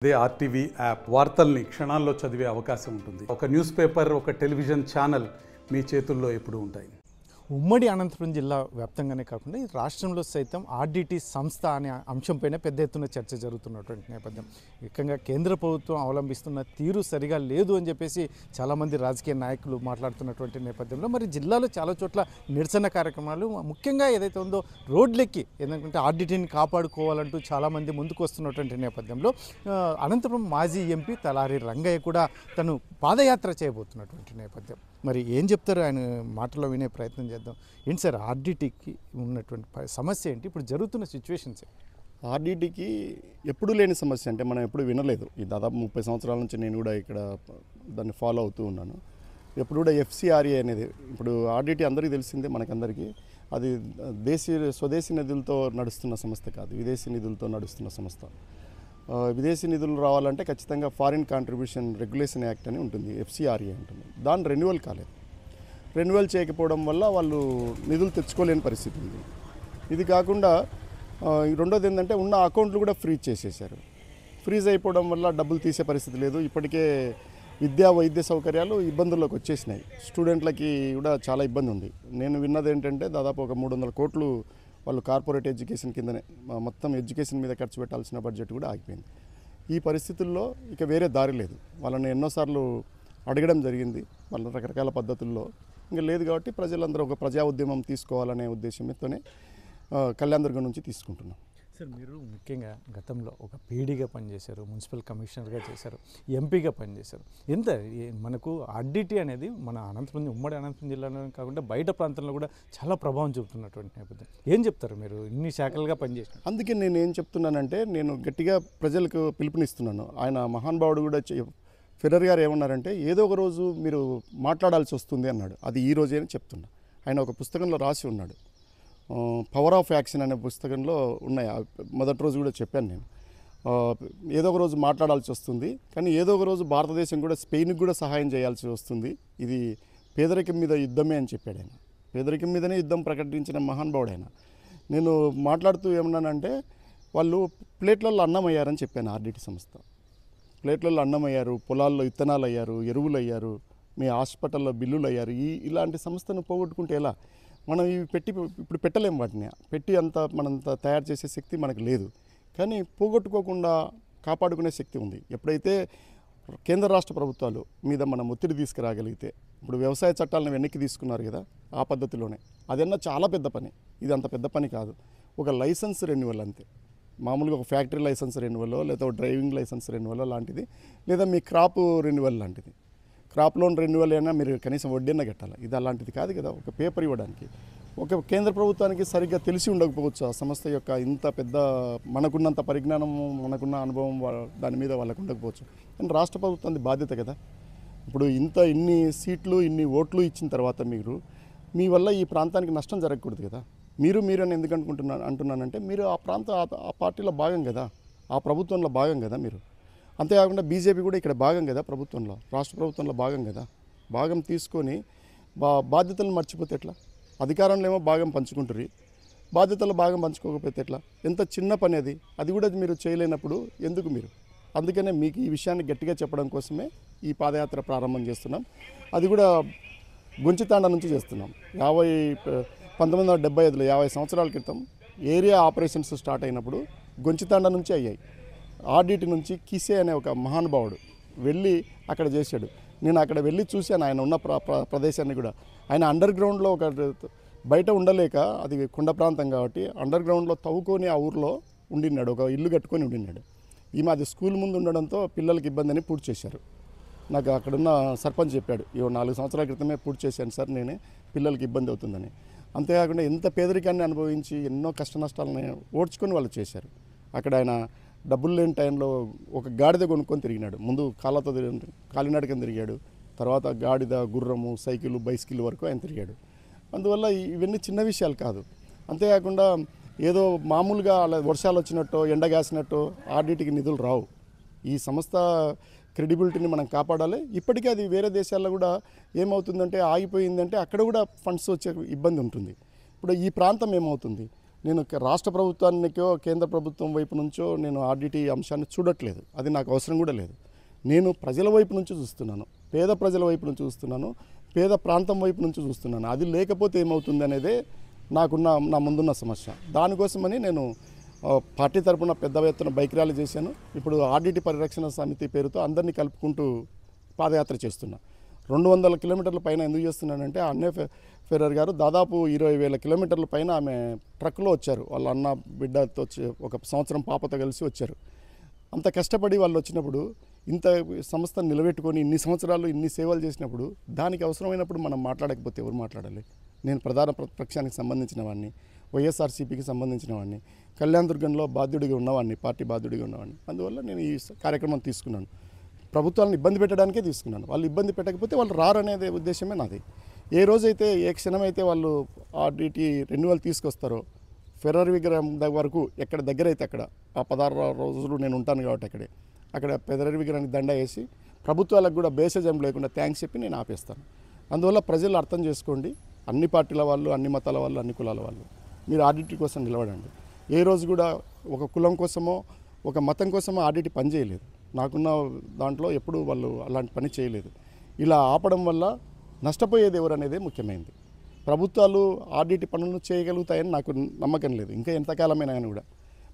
అదే RTV app వార్తల్ని క్షణాల్లో చదివే అవకాశం ఉంటుంది. ఒక న్యూస్ పేపర్, ఒక టెలివిజన్ ఛానల్ మీ చేతుల్లో ఎప్పుడూ ఉంటాయి. ఉమ్మడి అనంతపురం జిల్లా వ్యాప్తంగానే కాకుండా ఈ రాష్ట్రంలో సైతం ఆర్డిటి సంస్థ అనే అంశంపైన పెద్ద ఎత్తున చర్చ జరుగుతున్నటువంటి నేపథ్యం. ముఖ్యంగా కేంద్ర ప్రభుత్వం అవలంబిస్తున్న తీరు సరిగా లేదు అని చెప్పేసి చాలామంది రాజకీయ నాయకులు మాట్లాడుతున్నటువంటి నేపథ్యంలో మరి జిల్లాలో చాలా చోట్ల నిరసన కార్యక్రమాలు, ముఖ్యంగా ఏదైతే ఉందో రోడ్లెక్కి ఎందుకంటే ఆర్డిటిని కాపాడుకోవాలంటూ చాలామంది ముందుకు వస్తున్నటువంటి నేపథ్యంలో అనంతపురం మాజీ ఎంపీ తలారి రంగయ్య కూడా తను పాదయాత్ర చేయబోతున్నటువంటి నేపథ్యం. మరి ఏం చెప్తారు ఆయన మాటలో వినే ప్రయత్నం చేద్దాం. ఏంటి సార్ ఆర్డిటికి ఉన్నటువంటి సమస్య ఏంటి, ఇప్పుడు జరుగుతున్న సిచ్యువేషన్స్? ఆర్డిటికి ఎప్పుడు లేని సమస్య, అంటే మనం ఎప్పుడు వినలేదు. ఈ దాదాపు 30 సంవత్సరాల నుంచి నేను కూడా ఇక్కడ దాన్ని ఫాలో అవుతూ ఉన్నాను. ఎప్పుడు కూడా ఎఫ్సిఆర్ఏ అనేది, ఇప్పుడు ఆర్డిటి అందరికీ తెలిసిందే, మనకందరికీ అది స్వదేశీ నిధులతో నడుస్తున్న సంస్థ కాదు, విదేశీ నిధులతో నడుస్తున్న సంస్థ. విదేశీ నిధులు రావాలంటే ఖచ్చితంగా ఫారిన్ కాంట్రిబ్యూషన్ రెగ్యులేషన్ యాక్ట్ అని ఉంటుంది, ఎఫ్సిఆర్ఏ ఉంటుంది. దాన్ని రెన్యువల్ కాలేదు. రెన్యువల్ చేయకపోవడం వల్ల వాళ్ళు నిధులు తెచ్చుకోలేని పరిస్థితి ఉంది. ఇది కాకుండా రెండోది ఏంటంటే ఉన్న అకౌంట్లు కూడా ఫ్రీజ్ చేసేసారు. ఫ్రీజ్ అయిపోవడం వల్ల డబ్బులు తీసే పరిస్థితి లేదు. ఇప్పటికే విద్యా వైద్య సౌకర్యాలు ఇబ్బందుల్లోకి వచ్చేసినాయి. స్టూడెంట్లకి కూడా చాలా ఇబ్బంది ఉంది. నేను విన్నది ఏంటంటే దాదాపు ఒక 300 కోట్లు వాళ్ళు కార్పొరేట్ ఎడ్యుకేషన్ కిందనే మొత్తం ఎడ్యుకేషన్ మీద ఖర్చు పెట్టాల్సిన బడ్జెట్ కూడా ఆగిపోయింది. ఈ పరిస్థితుల్లో ఇక వేరే దారి లేదు. వాళ్ళని ఎన్నోసార్లు అడగడం జరిగింది వాళ్ళ రకరకాల పద్ధతుల్లో, ఇంకా లేదు కాబట్టి ప్రజలందరూ ఒక ప్రజా ఉద్యమం తీసుకోవాలనే ఉద్దేశంతోనే కళ్యాణదుర్గం నుంచి తీసుకుంటున్నాం. సార్, మీరు ముఖ్యంగా గతంలో ఒక పీడీగా పనిచేశారు, మున్సిపల్ కమిషనర్గా చేశారు, ఎంపీగా పనిచేశారు. ఎంత మనకు ఆర్డిటి అనేది మన అనంతపురం, ఉమ్మడి అనంతపురం జిల్లాలో కాకుండా బయట ప్రాంతంలో కూడా చాలా ప్రభావం చూపుతున్నటువంటి నేపథ్యం. ఏం చెప్తారు మీరు ఇన్ని శాఖలుగా పనిచేశారు? అందుకే నేను ఏం చెప్తున్నానంటే, నేను గట్టిగా ప్రజలకు పిలుపునిస్తున్నాను. ఆయన మహానుభావుడు కూడా ఫెడరర్ గారు ఏమన్నారంటే, ఏదో ఒక రోజు మీరు మాట్లాడాల్సి వస్తుంది అన్నాడు. అది ఈ రోజే అని చెప్తున్నా. ఆయన ఒక పుస్తకంలో రాసి ఉన్నాడు, పవర్ ఆఫ్ యాక్షన్ అనే పుస్తకంలో ఉన్నాయి. మొదటి రోజు కూడా చెప్పాను నేను, ఏదో ఒక రోజు మాట్లాడాల్సి వస్తుంది, కానీ ఏదో ఒక రోజు భారతదేశం కూడా స్పెయిన్కి కూడా సహాయం చేయాల్సి వస్తుంది. ఇది పేదరికం మీద యుద్ధమే అని చెప్పాడు ఆయన. పేదరికం మీదనే యుద్ధం ప్రకటించిన మహానుభావుడు ఆయన. నేను మాట్లాడుతూ ఏమన్నానంటే, వాళ్ళు ప్లేట్లలో అన్నం అయ్యారని చెప్పాను. ఆర్డిటి సంస్థ ప్లేట్లలో అన్నం అయ్యారు, పొలాల్లో విత్తనాలు అయ్యారు, ఎరువులు అయ్యారు, మీ హాస్పిటల్లో బిల్లులు అయ్యారు. ఇలాంటి సంస్థను పోగొట్టుకుంటే ఎలా? మనం ఇవి ఇప్పుడు పెట్టలేం. వాటిని పెట్టి మనంత తయారు చేసే శక్తి మనకు లేదు. కానీ పోగొట్టుకోకుండా కాపాడుకునే శక్తి ఉంది. ఎప్పుడైతే కేంద్ర రాష్ట్ర ప్రభుత్వాలు మీద మనం ఒత్తిడి తీసుకురాగలిగితే, ఇప్పుడు వ్యవసాయ చట్టాలను వెనక్కి తీసుకున్నారు కదా, ఆ పద్ధతిలోనే అదన్నా చాలా పెద్ద పని. ఇది అంత పెద్ద పని కాదు. ఒక లైసెన్స్ రెన్యువల్ అంతే. మామూలుగా ఒక ఫ్యాక్టరీ లైసెన్స్ రెన్యువల్, లేదా ఒక డ్రైవింగ్ లైసెన్స్ రెన్యువల్ లాంటిది, లేదా మీ క్రాప్ రెన్యువల్ లాంటిది. క్రాప్ లోన్ రెన్యువల్ అయినా మీరు కనీసం వడ్డీన కట్టాలి. ఇది అలాంటిది కాదు కదా. ఒక పేపర్ ఇవ్వడానికి ఒక కేంద్ర ప్రభుత్వానికి సరిగ్గా తెలిసి ఉండకపోవచ్చు ఆ సంస్థ యొక్క ఇంత పెద్ద, మనకున్నంత పరిజ్ఞానం, మనకున్న అనుభవం దాని మీద వాళ్ళకు ఉండకపోవచ్చు. కానీ రాష్ట్ర ప్రభుత్వానికి బాధ్యత కదా. ఇప్పుడు ఇన్ని సీట్లు, ఇన్ని ఓట్లు ఇచ్చిన తర్వాత మీ వల్ల ఈ ప్రాంతానికి నష్టం జరగకూడదు కదా. మీరు అని ఎందుకు అంటున్నానంటే, మీరు ఆ పార్టీలో భాగం కదా, ఆ ప్రభుత్వంలో భాగం కదా మీరు. అంతేకాకుండా బీజేపీ కూడా ఇక్కడ భాగం కదా, ప్రభుత్వంలో, రాష్ట్ర ప్రభుత్వంలో భాగం కదా. భాగం తీసుకొని బాధ్యతలను మర్చిపోతే ఎట్లా? అధికారంలో ఏమో భాగం పంచుకుంటారు, బాధ్యతలు భాగం పంచుకోకపోతే ఎట్లా? ఎంత చిన్న పని అది కూడా మీరు చేయలేనప్పుడు ఎందుకు మీరు? అందుకనే మీకు ఈ విషయాన్ని గట్టిగా చెప్పడం కోసమే ఈ పాదయాత్ర ప్రారంభం చేస్తున్నాం. అది కూడా గుంచితాండ నుంచి చేస్తున్నాం. 1975లో 50 సంవత్సరాల క్రితం ఏరియా ఆపరేషన్స్ స్టార్ట్ అయినప్పుడు గుంచితాండ నుంచి అయ్యాయి. ఆర్డిటి నుంచి కిసే అనే ఒక మహానుభావుడు వెళ్ళి అక్కడ చేశాడు. నేను అక్కడ వెళ్ళి చూశాను ఆయన ఉన్న ప్రదేశాన్ని కూడా. ఆయన అండర్ గ్రౌండ్లో బయట ఉండలేక, అది కొండ ప్రాంతం కాబట్టి అండర్ గ్రౌండ్లో తవ్వుకొని ఆ ఊరిలో ఉండినాడు, ఒక ఇల్లు కట్టుకొని ఉండినాడు. ఈమె అది స్కూల్ ముందు ఉండడంతో పిల్లలకి ఇబ్బంది అని పూర్తి చేశారు. నాకు అక్కడున్న సర్పంచ్ చెప్పాడు, 4 సంవత్సరాల క్రితమే పూర్తి చేశాను సార్, నేనే, పిల్లలకి ఇబ్బంది అవుతుందని. అంతేకాకుండా ఎంత పేదరికాన్ని అనుభవించి ఎన్నో కష్ట నష్టాలను ఓడ్చుకొని వాళ్ళు చేశారు. అక్కడ ఆయన డబ్బులు లేని టైంలో ఒక గాడిద కొనుక్కొని తిరిగినాడు. ముందు కాలినడకని తిరిగాడు, తర్వాత గాడిద, గుర్రము, సైకిల్, బైసికిల్ వరకు ఆయన తిరిగాడు. అందువల్ల ఇవన్నీ చిన్న విషయాలు కాదు. అంతేకాకుండా ఏదో మామూలుగా వర్షాలు వచ్చినట్టు, ఎండగాసినట్టు ఆర్డిటికి నిధులు రావు. ఈ సంస్థ క్రెడిబిలిటీని మనం కాపాడాలి. ఇప్పటికీ అది వేరే దేశాల్లో కూడా ఏమవుతుందంటే, ఆగిపోయిందంటే అక్కడ కూడా ఫండ్స్ వచ్చే ఇబ్బంది ఉంటుంది. ఇప్పుడు ఈ ప్రాంతం ఏమవుతుంది, నేను రాష్ట్ర ప్రభుత్వానికో కేంద్ర ప్రభుత్వం వైపు నుంచో నేను ఆర్డిటి అంశాన్ని చూడట్లేదు, అది నాకు అవసరం కూడా లేదు. నేను ప్రజల వైపు నుంచి చూస్తున్నాను, పేద ప్రజల వైపు నుంచి చూస్తున్నాను, పేద ప్రాంతం వైపు నుంచి చూస్తున్నాను. అది లేకపోతే ఏమవుతుంది అనేదే నా ముందున్న సమస్య. దానికోసమని నేను పార్టీ తరపున పెద్ద ఎత్తున బైక్ ర్యాలీ చేశాను. ఇప్పుడు ఆర్డిటి పరిరక్షణ సమితి పేరుతో అందరినీ కలుపుకుంటూ పాదయాత్ర చేస్తున్నా. 200 కిలోమీటర్ల పైన ఎందుకు చేస్తున్నానంటే అన్నే ఫెర్రర్ గారు దాదాపు 20,000 కిలోమీటర్ల పైన ఆమె ట్రక్లో వచ్చారు. వాళ్ళ అన్న బిడ్డతో వచ్చి 1 సంవత్సరం పాపతో కలిసి వచ్చారు. అంత కష్టపడి వాళ్ళు వచ్చినప్పుడు, ఇంత సంస్థను నిలబెట్టుకొని ఇన్ని సంవత్సరాలు ఇన్ని సేవలు చేసినప్పుడు, దానికి అవసరమైనప్పుడు మనం మాట్లాడకపోతే ఎవరు మాట్లాడాలి? నేను ప్రధాన ప్రతిపక్షానికి సంబంధించిన వాడిని, వైఎస్ఆర్సీపీకి సంబంధించిన వాడిని, కళ్యాణదుర్గంలో బాధ్యుడిగా ఉన్నవాడిని, పార్టీ బాధ్యుడిగా ఉన్నవాడిని. అందువల్ల నేను ఈ కార్యక్రమం తీసుకున్నాను. ప్రభుత్వాలను ఇబ్బంది పెట్టడానికే తీసుకున్నాను. వాళ్ళు ఇబ్బంది పెట్టకపోతే వాళ్ళు రారనేదే ఉద్దేశమే నాది. ఏ రోజైతే ఏ క్షణమైతే వాళ్ళు ఆర్డిటి రెన్యువల్ తీసుకొస్తారో, ఫెర్రర్ విగ్రహం వరకు ఎక్కడ దగ్గర అయితే అక్కడ ఆ 16 రోజులు నేను ఉంటాను కాబట్టి అక్కడ ఫెర్రర్ విగ్రహానికి దండ వేసి ప్రభుత్వాలకు కూడా బేసజం లేకుండా థ్యాంక్స్ చెప్పి నేను ఆపేస్తాను. అందువల్ల ప్రజలు అర్థం చేసుకోండి, అన్ని పార్టీల వాళ్ళు, అన్ని మతాల వాళ్ళు, అన్ని కులాల వాళ్ళు, మీరు ఆర్డిటి కోసం నిలబడండి. ఏ రోజు కూడా ఒక కులం కోసమో ఒక మతం కోసమో ఆర్డిటి పని చేయలేదు. నాకున్న దాంట్లో ఎప్పుడు వాళ్ళు అలాంటి పని చేయలేదు. ఇలా ఆపడం వల్ల నష్టపోయేది ఎవరు అనేదే ముఖ్యమైనది. ప్రభుత్వాలు ఆర్డిటి పనులను చేయగలుగుతాయని నాకు నమ్మకం లేదు, ఇంకా ఎంతకాలమైనా కానీ కూడా.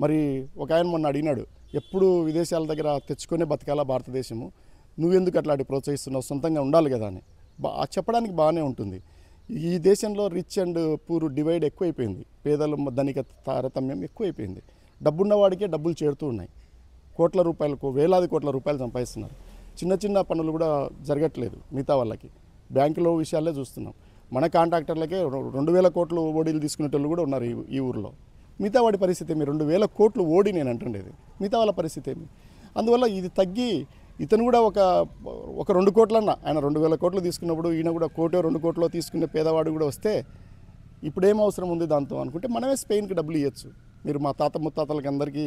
మరి ఒక ఆయన మొన్న అడిగినాడు, ఎప్పుడు విదేశాల దగ్గర తెచ్చుకునే బతకాల భారతదేశము, నువ్వెందుకు అట్లాంటి ప్రోత్సహిస్తున్నావు, సొంతంగా ఉండాలి కదా అని చెప్పడానికి బాగానే ఉంటుంది. ఈ దేశంలో రిచ్ అండ్ పూర్ డివైడ్ ఎక్కువైపోయింది, పేదల ధనిక తారతమ్యం ఎక్కువైపోయింది. డబ్బున్నవాడికే డబ్బులు చేరుతూ ఉన్నాయి, కోట్ల రూపాయలకు వేలాది కోట్ల రూపాయలు సంపాదిస్తున్నారు. చిన్న చిన్న పనులు కూడా జరగట్లేదు మిగతా వాళ్ళకి. బ్యాంకులో విషయాలే చూస్తున్నాం, మన కాంట్రాక్టర్లకే 2,000 కోట్లు ఓడీలు తీసుకునేటోళ్ళు కూడా ఉన్నారు ఈ ఊరిలో. మిగతా వాడి పరిస్థితి ఏమి? 2,000 కోట్లు ఓడి నేను అంటుండేది, మిగతా వాళ్ళ పరిస్థితి ఏమి? అందువల్ల ఇది తగ్గి ఇతను కూడా ఒక 2 కోట్లన్నా, ఆయన 2,000 కోట్లు తీసుకున్నప్పుడు ఈయన కూడా 1 కోటో 2 కోట్లో తీసుకునే పేదవాడు కూడా వస్తే ఇప్పుడేం అవసరం ఉంది దాంతో అనుకుంటే మనమే స్పెయిన్కి డబ్బులు ఇవ్వచ్చు. మీరు మా తాత ముత్తాతలకి అందరికీ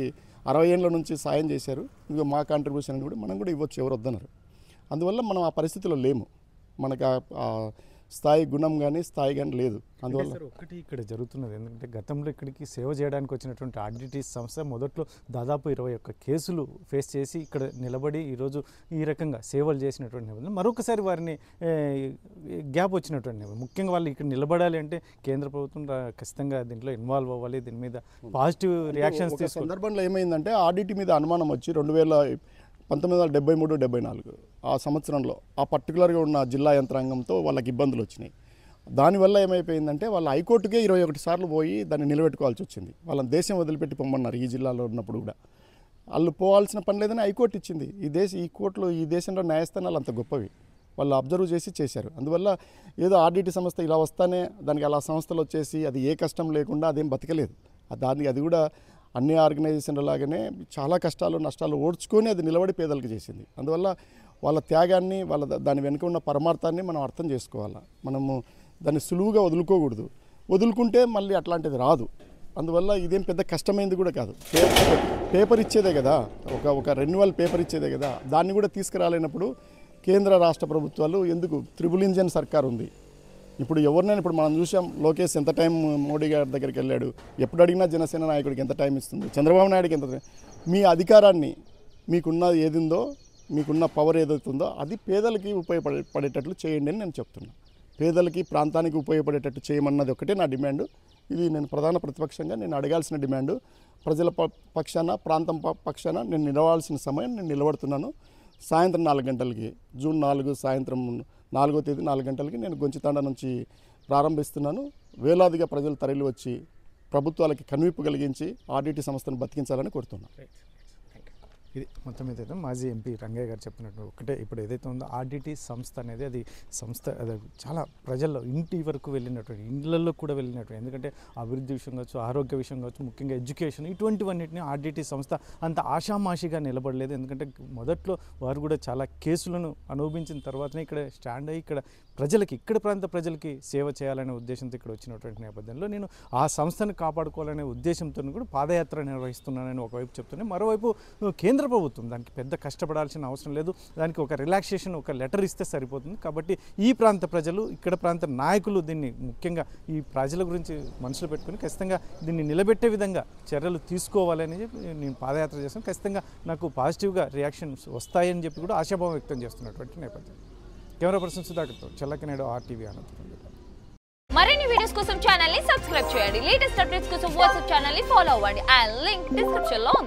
60 ఏళ్ళ నుంచి సాయం చేశారు, ఇంకా మా కాంట్రిబ్యూషన్ కూడా మనం కూడా ఇవ్వచ్చు, ఎవరు వద్దన్నారు. అందువల్ల మనం ఆ పరిస్థితిలో లేము, మనకు ఆ స్థాయి గుణం కానీ స్థాయి కానీ లేదు. అందువల్ల ఒకటి ఇక్కడ జరుగుతున్నది ఎందుకంటే గతంలో ఇక్కడికి సేవ చేయడానికి వచ్చినటువంటి ఆర్డిటి సంస్థ మొదట్లో దాదాపు 21 కేసులు ఫేస్ చేసి ఇక్కడ నిలబడి ఈరోజు ఈ రకంగా సేవలు చేసినటువంటి నేపథ్యంలో మరొకసారి వారిని గ్యాప్ వచ్చినటువంటి నేపథ్యం. ముఖ్యంగా వాళ్ళు ఇక్కడ నిలబడాలి అంటే కేంద్ర ప్రభుత్వం ఖచ్చితంగా దీంట్లో ఇన్వాల్వ్ అవ్వాలి, దీని మీద పాజిటివ్ రియాక్షన్స్ తీసుకోవాలి. సందర్భంలో ఏమైందంటే ఆర్డిటి మీద అనుమానం వచ్చి 1973-74 ఆ సంవత్సరంలో ఆ పర్టికులర్గా ఉన్న జిల్లా యంత్రాంగంతో వాళ్ళకి ఇబ్బందులు వచ్చినాయి. దానివల్ల ఏమైపోయిందంటే వాళ్ళు హైకోర్టుకే 21 సార్లు పోయి దాన్ని నిలబెట్టుకోవాల్సి వచ్చింది. వాళ్ళని దేశం వదిలిపెట్టి పొమ్మన్నారు. ఈ జిల్లాలో ఉన్నప్పుడు కూడా వాళ్ళు పోవాల్సిన పని లేదని హైకోర్టు ఇచ్చింది. ఈ కోర్టులు ఈ దేశంలో న్యాయస్థానాలు అంత గొప్పవి, వాళ్ళు అబ్జర్వ్ చేశారు. అందువల్ల ఏదో ఆర్డిటి సంస్థ ఇలా వస్తానే దానికి అలా సంస్థలు వచ్చేసి అది ఏ కష్టం లేకుండా అదేం బతకలేదు. అది కూడా అన్ని ఆర్గనైజేషన్ల లాగానే చాలా కష్టాలు నష్టాలు ఓడ్చుకొని అది నిలబడి పేదలకు చేసింది. అందువల్ల వాళ్ళ త్యాగాన్ని దాని వెనుక ఉన్న పరమార్థాన్ని మనం అర్థం చేసుకోవాలి. మనము దాన్ని సులువుగా వదులుకోకూడదు, వదులుకుంటే మళ్ళీ అట్లాంటిది రాదు. అందువల్ల ఇదేం పెద్ద కష్టమైంది కూడా కాదు, పేపర్ ఇచ్చేదే కదా, ఒక రెన్యువల్ పేపర్ ఇచ్చేదే కదా. దాన్ని కూడా తీసుకురాలేనప్పుడు కేంద్ర రాష్ట్ర ప్రభుత్వాలు ఎందుకు? త్రిబుల్ ఇంజన్ సర్కార్ ఉంది. ఇప్పుడు ఎవరినైనా ఇప్పుడు మనం చూసాం, లోకేష్ ఎంత టైం మోడీ గారి దగ్గరికి వెళ్ళాడు, ఎప్పుడు అడిగినా జనసేన నాయకుడికి ఎంత టైం ఇస్తుంది, చంద్రబాబు నాయుడికి ఎంత. మీ అధికారాన్ని మీకున్న ఏదిందో మీకున్న పవర్ ఏదవుతుందో అది పేదలకి ఉపయోగపడేటట్లు చేయండి అని నేను చెప్తున్నాను. పేదలకి ప్రాంతానికి ఉపయోగపడేటట్టు చేయమన్నది ఒకటే నా డిమాండు. ఇది నేను ప్రధాన ప్రతిపక్షంగా నేను అడగాల్సిన డిమాండు. ప్రజల పక్షాన ప్రాంతం పక్షాన నేను నిలవాల్సిన సమయం నేను నిలబడుతున్నాను. సాయంత్రం 4 గంటలకి జూన్ 4 సాయంత్రం 4వ తేదీ 4 గంటలకి నేను గొంచితాండ నుంచి ప్రారంభిస్తున్నాను. వేలాదిగా ప్రజలు తరలి వచ్చి ప్రభుత్వాలకి కనువిప్పు కలిగించి ఆర్డిటి సంస్థను బతికించాలని కోరుతున్నాను. ఇది మొత్తం ఏదైతే మాజీ ఎంపీ రంగయ్య గారు చెప్పినట్టు ఒకటే, ఇప్పుడు ఏదైతే ఉందో ఆర్డిటి సంస్థ అనేది అది చాలా ప్రజల్లో ఇంటి వరకు వెళ్ళినటువంటి, ఇండ్లలో కూడా వెళ్ళినటువంటి, ఎందుకంటే అభివృద్ధి విషయం కావచ్చు, ఆరోగ్య విషయం కావచ్చు, ముఖ్యంగా ఎడ్యుకేషన్, ఇటువంటివన్నింటినీ ఆర్డిటి సంస్థ అంత ఆషామాషిగా నిలబడలేదు. ఎందుకంటే మొదట్లో వారు కూడా చాలా కేసులను అనుభవించిన తర్వాతనే ఇక్కడ స్టాండ్ అయ్యి ఇక్కడ ప్రజలకి, ఇక్కడ ప్రాంత ప్రజలకి సేవ చేయాలనే ఉద్దేశంతో ఇక్కడ వచ్చినటువంటి నేపథ్యంలో నేను ఆ సంస్థను కాపాడుకోవాలనే ఉద్దేశంతో కూడా పాదయాత్ర నిర్వహిస్తున్నానని ఒకవైపు చెప్తున్నాను. మరోవైపు కేంద్ర కేంద్ర ప్రభుత్వం దానికి పెద్ద కష్టపడాల్సిన అవసరం లేదు, దానికి ఒక రిలాక్సేషన్ ఒక లెటర్ ఇస్తే సరిపోతుంది. కాబట్టి ఈ ప్రాంత ప్రజలు ఇక్కడ ప్రాంత నాయకులు దీన్ని ముఖ్యంగా ఈ ప్రజల గురించి మనసులో పెట్టుకుని ఖచ్చితంగా దీన్ని నిలబెట్టే విధంగా చర్యలు తీసుకోవాలని చెప్పి నేను పాదయాత్ర చేస్తాను. ఖచ్చితంగా నాకు పాజిటివ్గా రియాక్షన్స్ వస్తాయని చెప్పి కూడా ఆశాభావం వ్యక్తం చేస్తున్నటువంటి నేపథ్యం. కెమెరా పర్సన్ సుధాకర్తో చెల్లకినాయుడు, RTV అనంతపురం. మరిన్ని వీడియోస్ కోసం ఛానల్ ని సబ్స్క్రైబ్ చేయండి. లేటెస్ట్ అప్డేట్స్ కోసం వాట్సాప్ ఛానల్ ని ఫాలో అవ్వండి. ఆ లింక్ డిస్క్రిప్షన్ లో ఉంది.